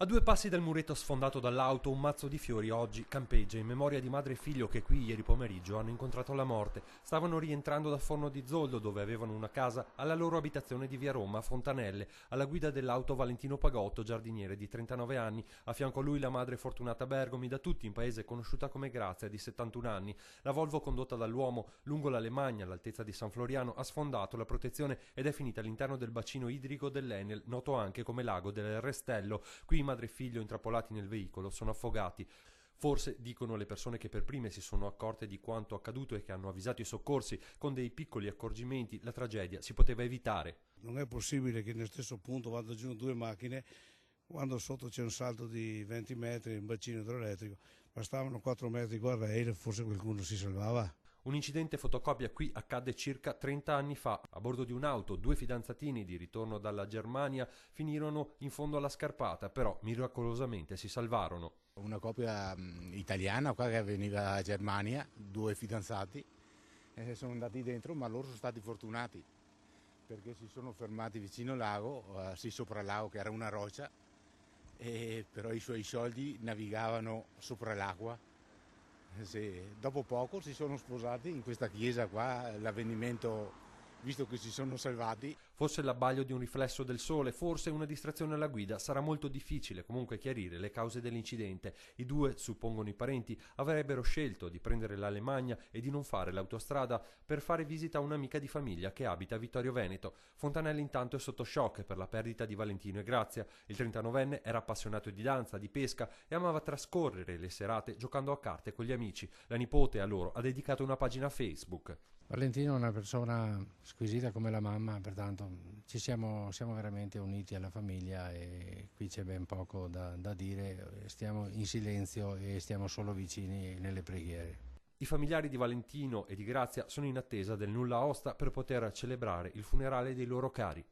A 2 passi dal muretto sfondato dall'auto, un mazzo di fiori oggi campeggia in memoria di madre e figlio che qui ieri pomeriggio hanno incontrato la morte. Stavano rientrando da Forno di Zoldo, dove avevano una casa, alla loro abitazione di via Roma, a Fontanelle, alla guida dell'auto Valentino Pagotto, giardiniere di 39 anni. A fianco a lui la madre Fortunata Bergomi, da tutti in paese conosciuta come Grazia, di 71 anni. La Volvo condotta dall'uomo lungo la Lemagna, all'altezza di San Floriano, ha sfondato la protezione ed è finita all'interno del bacino idrico dell'Enel, noto anche come lago del Restello. Qui madre e figlio, intrappolati nel veicolo, sono affogati. Forse, dicono le persone che per prime si sono accorte di quanto accaduto e che hanno avvisato i soccorsi, con dei piccoli accorgimenti la tragedia si poteva evitare. Non è possibile che nello stesso punto vadano giù 2 macchine, quando sotto c'è un salto di 20 metri, un bacino idroelettrico, bastavano 4 metri di guardrail, forse qualcuno si salvava. Un incidente fotocopia qui accadde circa 30 anni fa. A bordo di un'auto, 2 fidanzatini di ritorno dalla Germania finirono in fondo alla scarpata, però miracolosamente si salvarono. Una coppia italiana qua che veniva da Germania, 2 fidanzati, sono andati dentro, ma loro sono stati fortunati perché si sono fermati vicino al lago, sì, sopra il lago che era una roccia, però i suoi soldi navigavano sopra l'acqua. Sì, dopo poco si sono sposati in questa chiesa qua, l'avvenimento, visto che si sono salvati. Forse l'abbaglio di un riflesso del sole, forse una distrazione alla guida. Sarà molto difficile comunque chiarire le cause dell'incidente. I due, suppongono i parenti, avrebbero scelto di prendere la Lemagna e di non fare l'autostrada per fare visita a un'amica di famiglia che abita a Vittorio Veneto. Fontanelle intanto è sotto shock per la perdita di Valentino e Grazia. Il 39enne era appassionato di danza, di pesca e amava trascorrere le serate giocando a carte con gli amici. La nipote a loro ha dedicato una pagina Facebook. Valentino è una persona squisita come la mamma, pertanto siamo veramente uniti alla famiglia e qui c'è ben poco da dire, stiamo in silenzio e stiamo solo vicini nelle preghiere. I familiari di Valentino e di Grazia sono in attesa del nulla osta per poter celebrare il funerale dei loro cari.